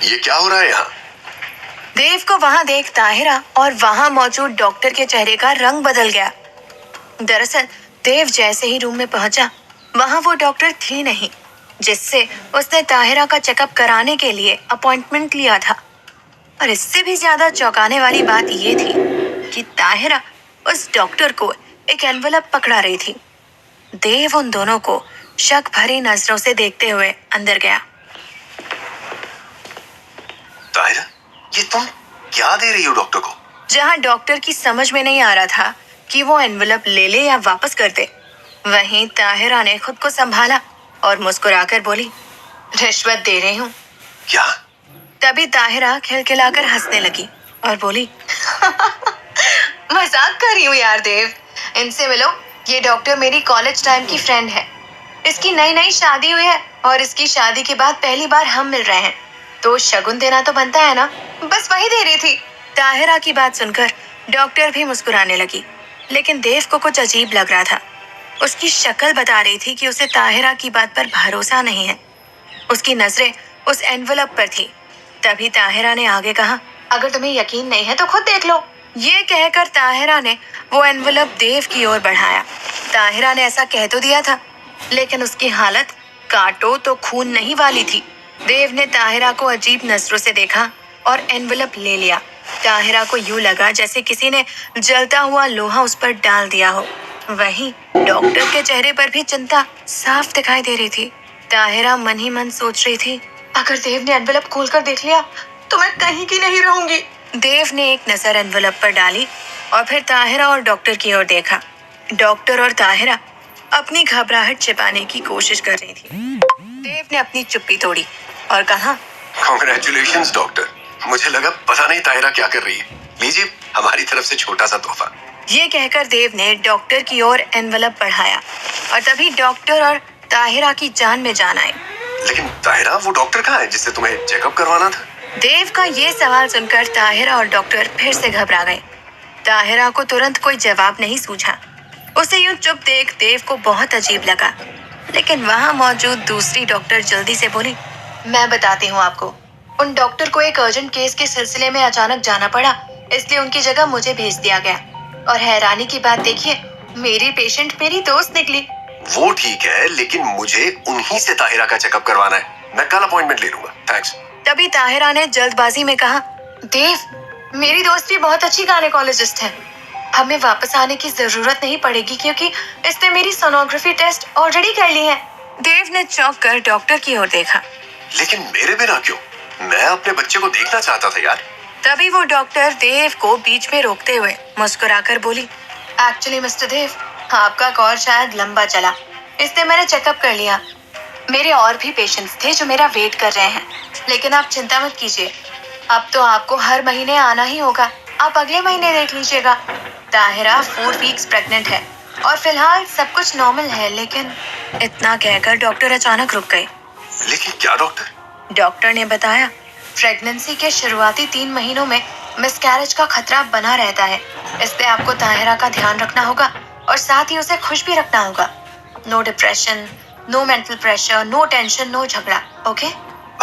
ये क्या हो रहा है यहाँ? देव को वहां देख ताहिरा और वहां मौजूद डॉक्टर के चेहरे का रंग बदल गया। दरअसल देव जैसे ही रूम में पहुंचा, वहां वो डॉक्टर थी नहीं जिससे उसने ताहिरा का चेकअप कराने के लिए अपॉइंटमेंट लिया था। और इससे भी ज्यादा चौंकाने वाली बात ये थी कि ताहिरा उस डॉक्टर को एक एनवलप पकड़ा रही थी। देव उन दोनों को शक भरी नजरों से देखते हुए अंदर गया। ताहिरा, ये तुम क्या दे रही हो डॉक्टर को? जहां डॉक्टर की समझ में नहीं आ रहा था कि वो एनवलप ले ले या वापस कर दे, वहीं ताहिरा ने खुद को संभाला और मुस्कुराकर बोली, रिश्वत दे रही हूँ। क्या? तभी ताहिरा खिलखिलाकर हंसने लगी और बोली, मजाक कर रही हूँ यार देव, इनसे मिलो, ये डॉक्टर मेरी कॉलेज टाइम की फ्रेंड है। इसकी नई नई शादी हुई है और इसकी शादी के बाद पहली बार हम मिल रहे हैं, तो शगुन देना तो बनता है ना, बस वही दे रही थी। ताहिरा की बात सुनकर डॉक्टर भी मुस्कुराने लगी, लेकिन देव को कुछ अजीब लग रहा था। उसकी शक्ल बता रही थी कि उसे ताहिरा की बात पर भरोसा नहीं है। उसकी नजरें उस एनवलप पर थी। तभी ताहिरा ने आगे कहा, अगर तुम्हें यकीन नहीं है तो खुद देख लो। ये कहकर ताहिरा ने वो एनवलप देव की ओर बढ़ाया। ताहिरा ने ऐसा कह तो दिया था, लेकिन उसकी हालत काटो तो खून नहीं वाली थी। देव ने ताहिरा को अजीब नजरों से देखा और एनवलप ले लिया। ताहिरा को यूं लगा जैसे किसी ने जलता हुआ लोहा उस पर डाल दिया हो। वहीं डॉक्टर के चेहरे पर भी चिंता साफ दिखाई दे रही थी। ताहिरा मन ही मन सोच रही थी, अगर देव ने एनवलप खोलकर देख लिया तो मैं कहीं की नहीं रहूंगी। देव ने एक नजर एनवलप पर डाली और फिर ताहिरा और डॉक्टर की ओर देखा। डॉक्टर और ताहिरा अपनी घबराहट छिपाने की कोशिश कर रही थी। देव ने अपनी चुप्पी तोड़ी और कहा, कांग्रेचुलेशंस डॉक्टर, मुझे लगा पता नहीं ताहिरा क्या कर रही है। लीजिए हमारी तरफ से छोटा सा तोहफा। ये कहकर देव ने डॉक्टर की ओर एनवलप बढ़ाया और तभी डॉक्टर और ताहिरा की जान में जान आई। लेकिन ताहिरा, वो डॉक्टर कहाँ है जिससे तुम्हें चेकअप करवाना था? देव का ये सवाल सुनकर ताहिरा और डॉक्टर फिर से घबरा गए। ताहिरा को तुरंत कोई जवाब नहीं सूझा। उसे यूं चुप देख देव को बहुत अजीब लगा, लेकिन वहां मौजूद दूसरी डॉक्टर जल्दी से बोली, मैं बताती हूँ आपको। उन डॉक्टर को एक अर्जेंट केस के सिलसिले में अचानक जाना पड़ा, इसलिए उनकी जगह मुझे भेज दिया गया। और हैरानी की बात देखिए, मेरी पेशेंट मेरी दोस्त निकली। वो ठीक है, लेकिन मुझे उन्हीं से ताहिरा का चेकअप करवाना है। मैं कल अपॉइंटमेंट ले लूंगा, थैंक्स। तभी ताहिरा ने जल्दबाजी में कहा, देव, मेरी दोस्त भी बहुत अच्छी गायनेकोलॉजिस्ट है, हमें वापस आने की जरूरत नहीं पड़ेगी क्योंकि इसने मेरी सोनोग्राफी टेस्ट ऑलरेडी कर ली है। देव ने चौंक कर डॉक्टर की ओर देखा। लेकिन मेरे बिना क्यों? मैं अपने बच्चे को देखना चाहता था यार। तभी वो डॉक्टर देव को बीच में रोकते हुए मुस्कुराकर बोली, एक्चुअली मिस्टर देव, आपका कॉल शायद लंबा चला, इसलिए मैंने चेकअप कर लिया। मेरे और भी पेशेंट्स थे जो मेरा वेट कर रहे हैं, लेकिन आप चिंता मत कीजिए, अब तो आपको हर महीने आना ही होगा। आप अगले महीने देख लीजिएगा। ताहिरा 4 वीक्स प्रेग्नेंट है और फिलहाल सब कुछ नॉर्मल है। लेकिन इतना कहकर डॉक्टर अचानक रुक गए। लेकिन क्या डॉक्टर? डॉक्टर ने बताया, प्रेगनेंसी के शुरुआती 3 महीनों में मिसकैरेज का खतरा बना रहता है, इसलिए आपको ताहिरा का ध्यान रखना होगा और साथ ही उसे खुश भी रखना होगा। No depression, no mental pressure, no tension, no झगड़ा। ओके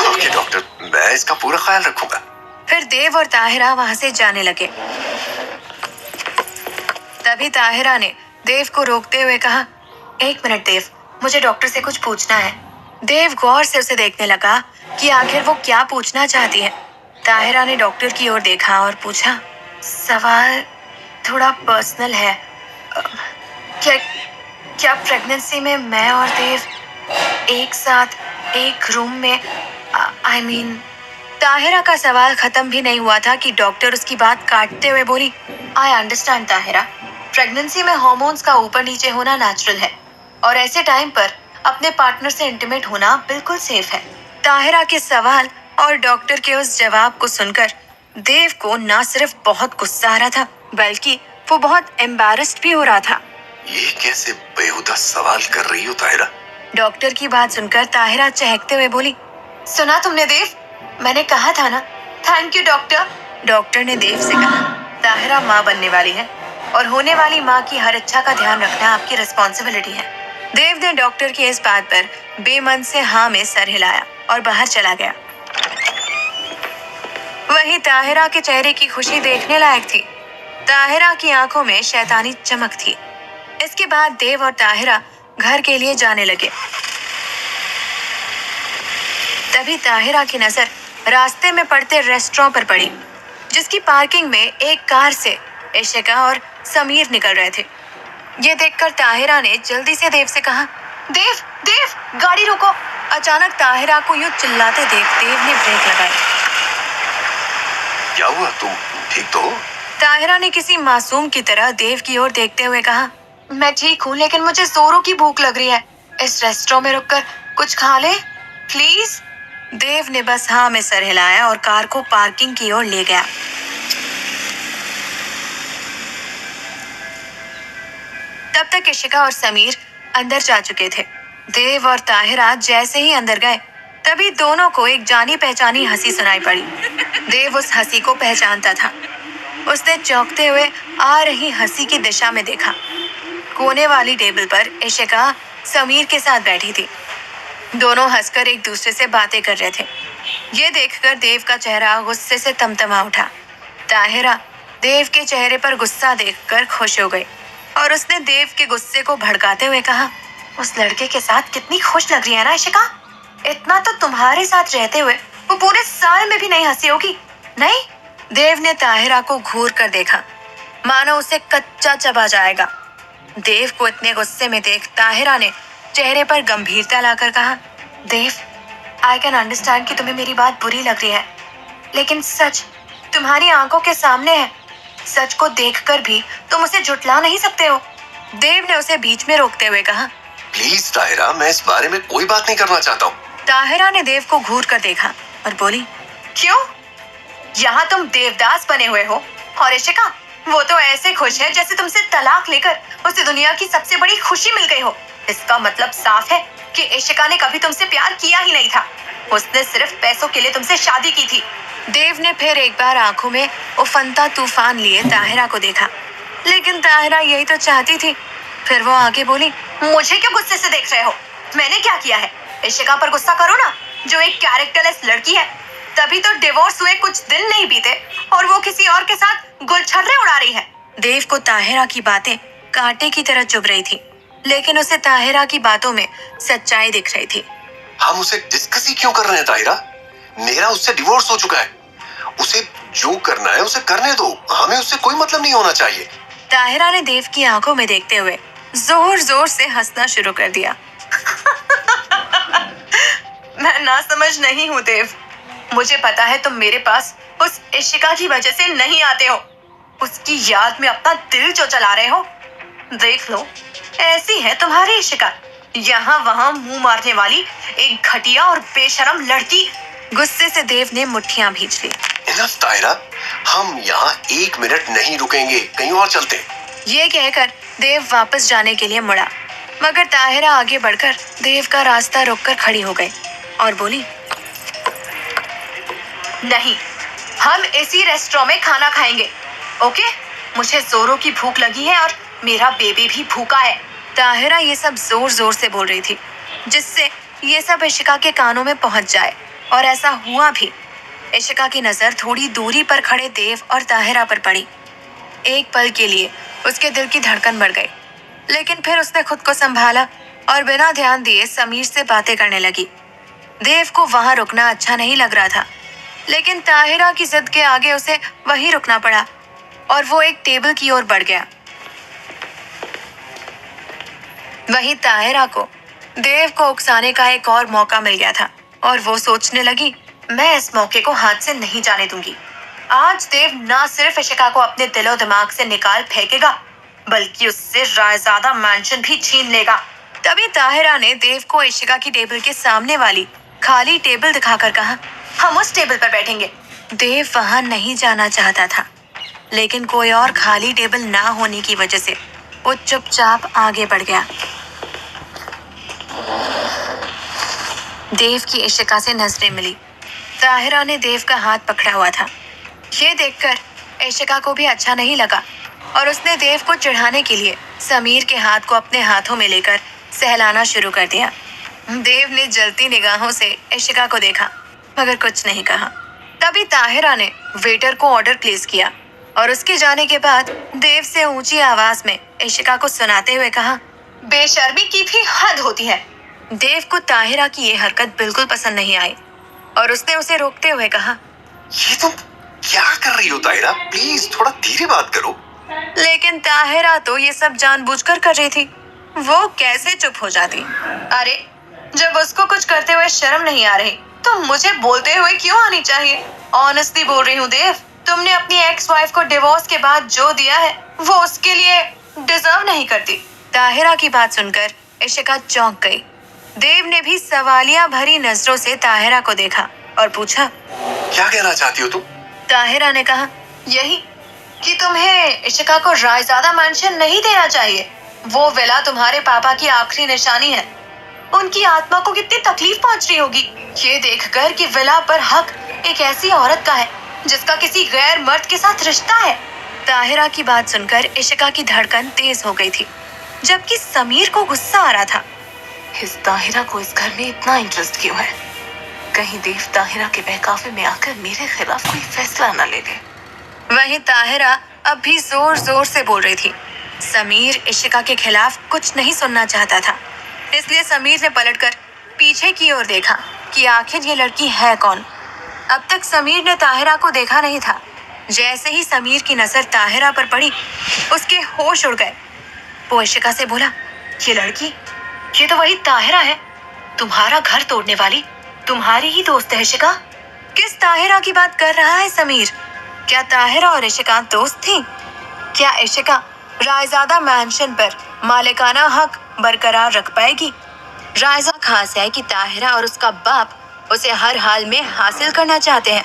ओके डॉक्टर, मैं इसका पूरा ख्याल रखूंगा। फिर देव और ताहिरा वहां से जाने लगे। तभी ताहिरा ने देव को रोकते हुए कहा, 1 मिनट देव, मुझे डॉक्टर से कुछ पूछना है। देव गौर से उसे देखने लगा कि आखिर वो क्या पूछना चाहती है। ताहिरा ने डॉक्टर की ओर देखा और पूछा, सवाल थोड़ा पर्सनल है, क्या प्रेगनेंसी में मैं और देव एक साथ एक रूम में, आई मीन। ताहिरा का सवाल खत्म भी नहीं हुआ था कि डॉक्टर उसकी बात काटते हुए बोली, आई अंडरस्टैंड ताहिरा, प्रेगनेंसी में हार्मोन्स का ऊपर नीचे होना नेचुरल है और ऐसे टाइम पर अपने पार्टनर से इंटीमेट होना बिल्कुल सेफ है। ताहिरा के सवाल और डॉक्टर के उस जवाब को सुनकर देव को न सिर्फ बहुत गुस्सा आ रहा था, बल्कि वो बहुत एम्बैरेस्ड भी हो रहा था। ये कैसे बेहुदा सवाल कर रही हो ताहिरा? डॉक्टर की बात सुनकर ताहिरा चहकते हुए बोली, सुना तुमने देव, मैंने कहा था ना। Thank you doctor. डॉक्टर ने देव से कहा, ताहिरा माँ बनने वाली है और होने वाली माँ की हर इच्छा का ध्यान रखना आपकी रिस्पॉन्सिबिलिटी है। देव ने डॉक्टर की इस बात पर बेमन से हाँ में सर हिलाया और बाहर चला गया। वहीं ताहिरा के चेहरे की खुशी देखने लायक थी। ताहिरा की आंखों में शैतानी चमक थी। इसके बाद देव और ताहिरा घर के लिए जाने लगे। तभी ताहिरा की नजर रास्ते में पड़ते रेस्टोरेंट पर पड़ी, जिसकी पार्किंग में एक कार से इशिका और समीर निकल रहे थे। ये देखकर ताहिरा ने जल्दी से देव से कहा, देव देव गाड़ी रोको। अचानक ताहिरा को यूं चिल्लाते देख देव ने ब्रेक लगाई। क्या हुआ, तुम ठीक तो हो? ताहिरा ने किसी मासूम की तरह देव की ओर देखते हुए कहा, मैं ठीक हूँ, लेकिन मुझे जोरों की भूख लग रही है। इस रेस्टोरेंट में रुककर कुछ खा ले प्लीज। देव ने बस हाँ में सर हिलाया और कार को पार्किंग की ओर ले गया। तब तक इशिका और समीर अंदर जा चुके थे। देव और ताहिरा जैसे ही अंदर गए, तभी दोनों को एक जानी पहचानी हंसी सुनाई पड़ी। देव उस हंसी को पहचानता था। उसने चौंकते हुए आ रही हंसी की दिशा में देखा। कोने वाली टेबल पर इशिका समीर के साथ बैठी थी। दोनों हंसकर एक दूसरे से बातें कर रहे थे। ये देखकर देव का चेहरा गुस्से से तमतमा उठा। ताहिरा देव के चेहरे पर गुस्सा देखकर खुश हो गई और उसने देव के गुस्से को भड़काते हुए कहा, उस लड़के के साथ कितनी खुश लग रही है ना इशिका। इतना तो तुम्हारे साथ रहते हुए वो पूरे साल में भी नहीं हंसी होगी। नहीं? देव ने ताहिरा को घूर कर देखा, मानो उसे कच्चा चबा जाएगा। देव को इतने गुस्से में देख ताहिरा ने चेहरे पर गंभीरता लाकर कहा, देव, आई कैन अंडरस्टैंड कि तुम्हें मेरी बात बुरी लग रही है, लेकिन सच तुम्हारी आंखों के सामने है। सच को देखकर भी तुम उसे झुठला नहीं सकते हो। देव ने उसे बीच में रोकते हुए कहा, प्लीज ताहिरा, मैं इस बारे में कोई बात नहीं करना चाहता हूँ। ताहिरा ने देव को घूर कर देखा और बोली, क्यों? यहाँ तुम देवदास बने हुए हो और इशिका वो तो ऐसे खुश है जैसे तुमसे तलाक लेकर उसे दुनिया की सबसे बड़ी खुशी मिल गई हो। इसका मतलब साफ है कि इशिका ने कभी तुमसे प्यार किया ही नहीं था। उसने सिर्फ पैसों के लिए तुमसे शादी की थी। देव ने फिर एक बार आंखों में उफनता तूफान लिए ताहिरा को देखा, लेकिन ताहिरा यही तो चाहती थी। फिर वो आगे बोली, मुझे क्यों गुस्से से देख रहे हो? मैंने क्या किया है? इशिका पर गुस्सा करो ना, जो एक कैरेक्टरलेस लड़की है। तभी तो डिवोर्स हुए कुछ दिन नहीं बीते और वो किसी और के साथ गुलछर्रे उड़ा रही है। देव को ताहिरा की बातें कांटे की तरह चुभ रही थी, लेकिन उसे ताहिरा की बातों में सच्चाई दिख रही थी। हम उसे डिस्कस ही क्यों कर रहे हैं ताहिरा? मेरा उससे डिवोर्स हो चुका है। उसे जो करना है उसे करने दो, हमें उससे कोई मतलब नहीं होना चाहिए। ताहिरा ने देव की आंखों में देखते हुए जोर जोर से हंसना शुरू कर दिया। मैं ना समझ नहीं हूँ देव। मुझे पता है तुम मेरे पास उस इशिका की वजह से नहीं आते हो। उसकी याद में अपना दिल जो चला रहे हो। देख लो, ऐसी है तुम्हारी इशिका, यहाँ वहाँ मुंह मारने वाली एक घटिया और बेशरम लड़की। गुस्से से देव ने मुट्ठियां भींच ली। इनफ ताहिरा, हम यहाँ 1 मिनट नहीं रुकेंगे, कहीं और चलते हैं। ये कहकर देव वापस जाने के लिए मुड़ा, मगर ताहिरा आगे बढ़कर देव का रास्ता रोककर खड़ी हो गई और बोली, नहीं, हम इसी रेस्टोरेंट में खाना खाएंगे, ओके? मुझे जोरों की भूख लगी है और मेरा बेबी भी भूखा है। ताहिरा ये सब जोर जोर से बोल रही थी, जिससे ये सब इशिका के कानों में पहुंच जाए, और ऐसा हुआ भी। इशिका की नजर थोड़ी दूरी पर खड़े देव और ताहिरा पर पड़ी। एक पल के लिए उसके दिल की धड़कन बढ़ गई, लेकिन फिर उसने खुद को संभाला और बिना ध्यान दिए समीर से बातें करने लगी। देव को वहां रुकना अच्छा नहीं लग रहा था, लेकिन ताहिरा की जिद के आगे उसे वहीं रुकना पड़ा और वो एक टेबल की ओर बढ़ गया। वहीं ताहिरा को देव को उकसाने का एक और मौका मिल गया था और वो सोचने लगी, मैं इस मौके को हाथ से नहीं जाने दूंगी। आज देव ना सिर्फ इशिका को अपने दिलो दिमाग से निकाल फेंकेगा, बल्कि उससे रायजादा मैंशन भी छीन लेगा। तभी ताहिरा ने देव को इशिका की टेबल के सामने वाली खाली टेबल दिखाकर कहा, हम उस टेबल पर बैठेंगे। देव वहां नहीं जाना चाहता था, लेकिन कोई और खाली टेबल ना होने की वजह से वो चुपचाप आगे बढ़ गया। देव की इशिका से नजरें मिली। ताहिरा ने देव का हाथ पकड़ा हुआ था। ये देखकर इशिका को भी अच्छा नहीं लगा और उसने देव को चिढ़ाने के लिए समीर के हाथ को अपने हाथों में लेकर सहलाना शुरू कर दिया। देव ने जलती निगाहों से इशिका को देखा, मगर कुछ नहीं कहा। तभी ताहिरा ने वेटर को ऑर्डर प्लेस किया और उसके जाने के बाद देव से ऊंची आवाज में इशिका को सुनाते हुए कहा, बेशर्मी की भी हद होती है। देव को ताहिरा की ये हरकत बिल्कुल पसंद नहीं आई और उसने उसे रोकते हुए कहा, ये तुम क्या कर रही हो ताहिरा? प्लीज थोड़ा धीरे बात करो। लेकिन ताहिरा तो ये सब जानबूझकर कर रही थी। वो कैसे चुप हो जाती? अरे जब उसको कुछ करते हुए शर्म नहीं आ रही तो मुझे बोलते हुए क्यों आनी चाहिए? ऑनेस्टली बोल रही हूँ देव, तुमने अपनी एक्स वाइफ को डिवोर्स के बाद जो दिया है वो उसके लिए डिजर्व नहीं करती। ताहिरा की बात सुनकर इशिका चौंक गई। देव ने भी सवालिया भरी नजरों से ताहिरा को देखा और पूछा, क्या कहना चाहती हो तुम? ताहिरा ने कहा, यही कि तुम्हें इशिका को रायजादा मेंशन नहीं देना चाहिए। वो विला तुम्हारे पापा की आखिरी निशानी है। उनकी आत्मा को कितनी तकलीफ पहुंच रही होगी ये देखकर कि विला पर हक एक ऐसी औरत का है जिसका किसी गैर मर्द के साथ रिश्ता है। ताहिरा की बात सुनकर इशिका की धड़कन तेज हो गई थी, जबकि समीर को गुस्सा आ रहा था। इस ताहिरा को इस घर में इतना इंटरेस्ट क्यों है? कहीं देव ताहिरा के बहकावे में आकर मेरे खिलाफ कोई फैसला न ले ले। वहीं ताहिरा अब भी जोर जोर से बोल रही थी। समीर इशिका के खिलाफ कुछ नहीं सुनना चाहता था, इसलिए समीर ने पलटकर पीछे की ओर देखा कि आखिर ये लड़की है कौन। अब तक समीर ने ताहिरा को देखा नहीं था। जैसे ही समीर की नजर ताहिरा पर पड़ी, उसके होश उड़ गए। वो इशिका से बोला, ये लड़की, ये तो वही ताहिरा है, तुम्हारा घर तोड़ने वाली, तुम्हारी ही दोस्त है इशिका। किस ताहिरा की बात कर रहा है समीर? क्या ताहिरा और इशिका दोस्त थी? क्या इशिका रायजादा मैंशन पर मालिकाना हक बरकरार रख पाएगी? रायजा खास है कि ताहिरा और उसका बाप उसे हर हाल में हासिल करना चाहते हैं।